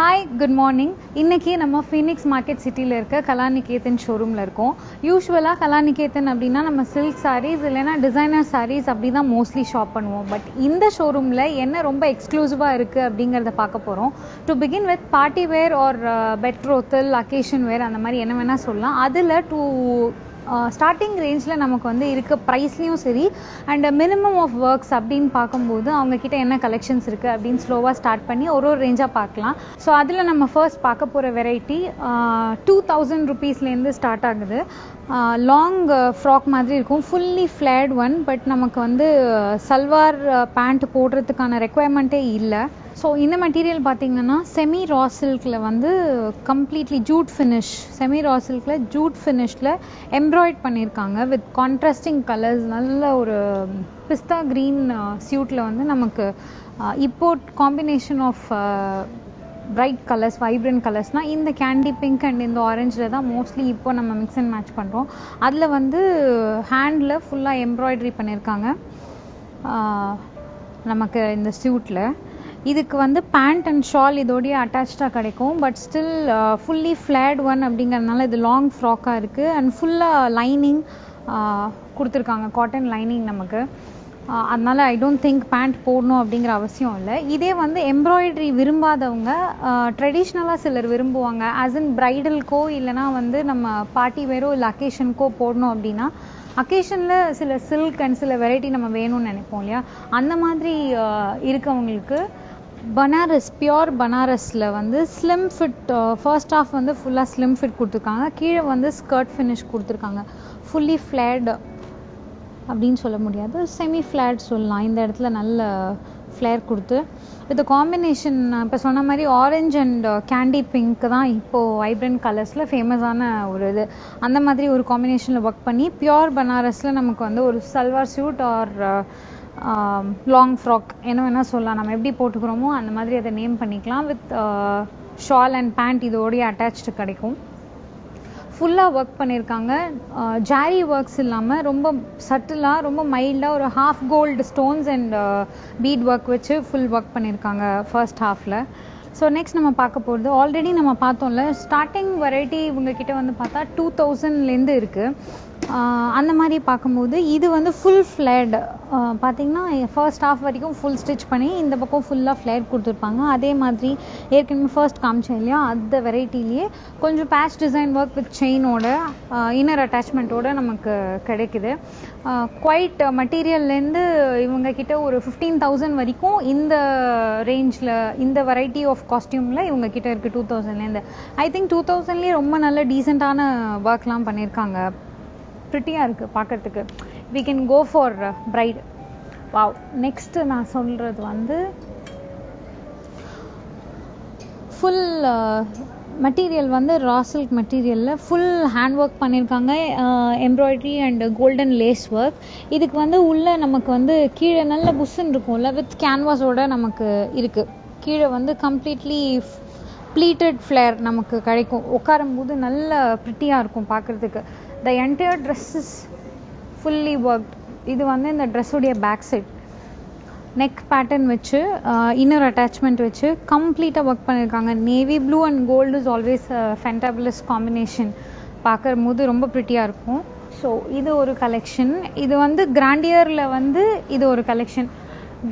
Hi, good morning. இன்னைக்கு நம்ம Phoenix market சிட்டில இருக்க கலாநிகேதன் ஷோரூம்ல இருக்கோம். யூசுவலா கலாநிகேதன் அப்படின்னா நம்ம சில்க் சாரீஸ் இல்லைன்னா டிசைனர் சாரீஸ் அப்படி தான் மோஸ்ட்லி ஷாப் பண்ணுவோம். பட் இந்த ஷோரூம்ல என்ன ரொம்ப எக்ஸ்க்ளூசிவா இருக்கு அப்படிங்கறத பார்க்க போறோம். To begin with party wear are betrothal occasion wear அந்த மாதிரி என்ன வேணா சொல்லலாம். அதுல ஸ்டார்டிங் ரேஞ்சில் நமக்கு வந்து இருக்க ப்ரைஸ்லையும் சரி அண்ட் மினிமம் ஆஃப் ஒர்க்ஸ் அப்படின்னு பார்க்கும்போது அவங்கக்கிட்ட என்ன கலெக்ஷன்ஸ் இருக்குது அப்படின்னு ஸ்லோவாக ஸ்டார்ட் பண்ணி ஒரு ரேஞ்சாக பார்க்கலாம். ஸோ அதில் நம்ம ஃபர்ஸ்ட் பார்க்க போகிற வெரைட்டி 2000 rupeesலேருந்து ஸ்டார்ட் ஆகுது. லாங் ஃப்ராக் மாதிரி இருக்கும், ஃபுல்லி ஃப்ளேர்ட் ஒன். பட் நமக்கு வந்து சல்வார் பேண்ட் போடுறதுக்கான ரெக்குவயர்மெண்ட்டே இல்லை. ஸோ இந்த மெட்டீரியல் பார்த்தீங்கன்னா செமி ரா சில்கில் வந்து completely jute finish, semi raw சில்கில் ஜூட் ஃபினிஷில் எம்ப்ராய்ட் பண்ணியிருக்காங்க வித் கான்ட்ராஸ்டிங் கலர்ஸ். நல்ல ஒரு பிஸ்தா க்ரீன் சியூட்டில் வந்து நமக்கு இப்போ combination of bright colours, vibrant கலர்ஸ்னால் இந்த கேண்டி பிங்க் அண்ட் இந்த ஆரஞ்சில் தான் மோஸ்ட்லி இப்போ நம்ம மிக்ஸ் அண்ட் மேட்ச் பண்ணுறோம். அதில் வந்து ஹேண்டில் ஃபுல்லாக எம்ப்ராய்டரி பண்ணியிருக்காங்க நமக்கு இந்த சியூட்டில். இதுக்கு வந்து பேண்ட் அண்ட் ஷால் இதோடய அட்டாச்சாக கிடைக்கும். பட் ஸ்டில் ஃபுல்லி ஃப்ளேர்ட் ஒன் அப்படிங்கிறதுனால இது லாங் ஃப்ராக்காக இருக்குது அண்ட் ஃபுல்லாக லைனிங் கொடுத்துருக்காங்க, காட்டன் லைனிங் நமக்கு. அதனால் ஐ டோன்ட் திங்க் பேண்ட் போடணும் அப்படிங்கிற அவசியம் இல்லை. இதே வந்து எம்ப்ராய்டரி விரும்பாதவங்க ட்ரெடிஷ்னலாக சிலர் விரும்புவாங்க, ஆஸ் இன் ப்ரைடல்க்கோ இல்லைனா வந்து நம்ம பார்ட்டி வேரோ இல்லை அக்கேஷனுக்கோ போடணும் அப்படின்னா அக்கேஷனில் சில சில்க் அண்ட் சில வெரைட்டி நம்ம வேணும்னு நினைப்போம் இல்லையா, அந்த மாதிரி இருக்கவங்களுக்கு பனாரஸ், பியோர் பனாரஸில் வந்து ஸ்லிம் ஃபிட், ஃபர்ஸ்ட் ஆஃப் வந்து ஃபுல்லாக ஸ்லிம் ஃபிட் கொடுத்துருக்காங்க. கீழே வந்து ஸ்கர்ட் ஃபினிஷ் கொடுத்துருக்காங்க. ஃபுல்லி ஃப்ளேர்டு அப்படின்னு சொல்ல முடியாது, செமி ஃப்ளேட் சொல்லலாம். இந்த இடத்துல நல்ல ஃப்ளேர் கொடுத்து வித் காம்பினேஷன் இப்போ சொன்ன மாதிரி ஆரஞ்ச் அண்ட் கேண்டி பிங்க் தான் இப்போது வைப்ரண்ட் கலர்ஸில் ஃபேமஸான ஒரு இது. அந்த மாதிரி ஒரு காம்பினேஷனில் ஒர்க் பண்ணி பியோர் பனாரஸில் நமக்கு வந்து ஒரு salwar suit or long frock என்ன வேணால் சொல்லலாம், நம்ம எப்படி போட்டுக்கிறோமோ அந்த மாதிரி அதை நேம் பண்ணிக்கலாம். வித் ஷால் அண்ட் பேண்ட் இதோடய அட்டாச்சு கிடைக்கும். ஃபுல்லாக ஒர்க் பண்ணியிருக்காங்க. ஜாரி ஒர்க்ஸ் இல்லாமல் ரொம்ப சட்டிலாக, ரொம்ப மைல்டாக ஒரு half gold stones and bead work வச்சு ஃபுல் ஒர்க் பண்ணியிருக்காங்க ஃபர்ஸ்ட் ஹாஃபில். ஸோ நெக்ஸ்ட் நம்ம பார்க்க போகிறது ஆல்ரெடி நம்ம பார்த்தோம்ல, ஸ்டார்டிங் வெரைட்டி இவங்கக்கிட்ட வந்து பார்த்தா 2000லேருந்து இருக்குது. அந்த மாதிரி பார்க்கும்போது இது வந்து ஃபுல் ஃப்ளேர்டு பார்த்திங்கன்னா ஃபர்ஸ்ட் ஹாஃப் வரைக்கும் ஃபுல் ஸ்டிச் பண்ணி இந்த பக்கம் ஃபுல்லாக ஃப்ளேர் கொடுத்துருப்பாங்க. அதே மாதிரி ஏற்கனவே ஃபர்ஸ்ட் காமிச்சேன் இல்லையா, அந்த வெரைட்டிலேயே கொஞ்சம் பேட்ச் டிசைன் ஒர்க் வித் செயினோட இன்னர் அட்டாச்மெண்ட்டோட நமக்கு கிடைக்குது. குவைட் மெட்டீரியல்லேருந்து இவங்கக்கிட்ட ஒரு 15,000 வரைக்கும் இந்த ரேஞ்சில் இந்த வெரைட்டி ஆஃப் காஸ்டியூமில் இவங்கக்கிட்ட இருக்குது 2000லேருந்து. ஐ திங்க் 2000லேயே ரொம்ப நல்ல டீசெண்டான ஒர்க்லாம் பண்ணியிருக்காங்க. ப்ரிட்டியாக இருக்குது பார்க்குறதுக்கு. we can go for bride. wow. Next நான் சொல்கிறது வந்து ஃபுல் மெட்டீரியல் வந்து ரா சில்க் மெட்டீரியலில் ஃபுல் ஹேண்ட் ஒர்க் பண்ணியிருக்காங்க, embroidery and golden lace work. இதுக்கு வந்து உள்ளே நமக்கு வந்து கீழே நல்ல புஷ்ஷுன்னு இருக்கும்ல, வித் கேன்வாஸோட நமக்கு இருக்குது. கீழே வந்து கம்ப்ளீட்லி ப்ளீட்டட் ஃப்ளேர் நமக்கு கிடைக்கும். உட்காரும்போது நல்ல ப்ரிட்டியாக இருக்கும் பார்க்குறதுக்கு. The entire dress is fully worked. இது வந்து இந்த ட்ரெஸ்ஸுடைய பேக் சைட் நெக் பேட்டர்ன் வச்சு இன்னர் அட்டாச்மெண்ட் வச்சு கம்ப்ளீட்டாக ஒர்க் பண்ணியிருக்காங்க. Navy blue and gold is always fantabulous combination, பார்க்கும்போது ரொம்ப ப்ரிட்டியாக இருக்கும். ஸோ இது ஒரு கலெக்ஷன். இது வந்து கிராண்டியரில் வந்து இது ஒரு கலெக்ஷன்.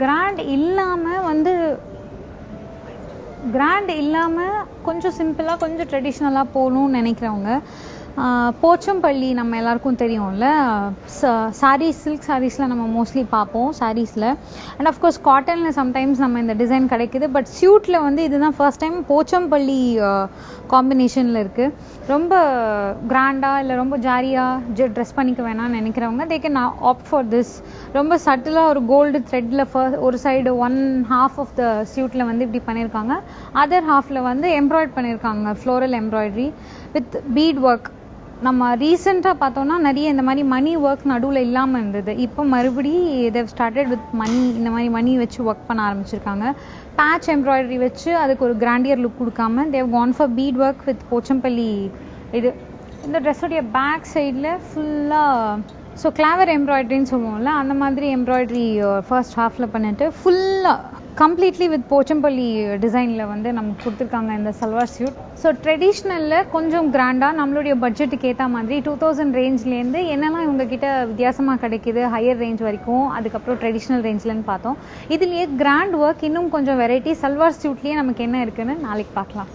கிராண்ட் இல்லாமல் கொஞ்சம் சிம்பிளாக கொஞ்சம் ட்ரெடிஷ்னலாக போகணும்னு நினைக்கிறவங்க, போச்சம்பள்ளி நம்ம எல்லாருக்கும் தெரியும்ல, சாரீஸ், சில்க் சாரீஸில் நம்ம மோஸ்ட்லி பார்ப்போம் சாரீஸில். அண்ட் ஆஃப்கோர்ஸ் காட்டனில் சம்டைம்ஸ் நம்ம இந்த டிசைன் கிடைக்குது. பட் சியூட்டில் வந்து இதுதான் ஃபர்ஸ்ட் டைம் போச்சம்பள்ளி காம்பினேஷனில் இருக்குது. ரொம்ப கிராண்டாக இல்லை ரொம்ப ஜாரியாக ட்ரெஸ் பண்ணிக்க வேணாம்னு நினைக்கிறவங்க they can opt for this. ரொம்ப சட்டிலாக ஒரு கோல்டு த்ரெட்டில் ஒரு side one half of the சியூட்டில் வந்து இப்படி பண்ணியிருக்காங்க, அதர் ஹாஃபில் வந்து எம்ப்ராய்ட் பண்ணியிருக்காங்க, floral embroidery with bead work. நம்ம ரீசெண்டாக பார்த்தோன்னா நிறைய இந்த மாதிரி மணி ஒர்க் நடுவில் இல்லாமல் இருந்தது. இப்போ மறுபடி தேவ் ஸ்டார்டட் வித் மணி, இந்த மாதிரி மணி வச்சு ஒர்க் பண்ண ஆரம்பிச்சிருக்காங்க. பேட்ச் எம்ப்ராய்டரி வச்சு அதுக்கு ஒரு கிராண்டியர் லுக் கொடுக்காம they've gone for bead work with Pochampally. இது இந்த ட்ரெஸ்ஸுடைய பேக் சைடில் ஃபுல்லாக ஸோ கிளாவர் எம்ப்ராய்டரின்னு சொல்லுவோம்ல, அந்த மாதிரி எம்ப்ராய்டரி ஃபர்ஸ்ட் ஹாஃபில் பண்ணிட்டு ஃபுல்லாக கம்ப்ளீட்லி வித் போச்சம்பள்ளி டிசைனில் வந்து நமக்கு கொடுத்துருக்காங்க இந்த சல்வார் சூட். ஸோ ட்ரெடிஷ்னலில் கொஞ்சம் கிராண்டாக நம்மளுடைய பட்ஜெட்டுக்கு ஏற்ற மாதிரி 2000 ரேஞ்ச்லேருந்து என்னெல்லாம் இவங்ககிட்ட வித்தியாசமாக கிடைக்குது ஹையர் ரேஞ்ச் வரைக்கும், அதுக்கப்புறம் ட்ரெடிஷ்னல் ரேஞ்ச்லன்னு பார்த்தோம். இதுலேயே கிராண்ட் ஒர்க் இன்னும் கொஞ்சம் வெரைட்டி சல்வார் சூட்லேயே நமக்கு என்ன இருக்குன்னு நாளைக்கு பார்க்கலாம்.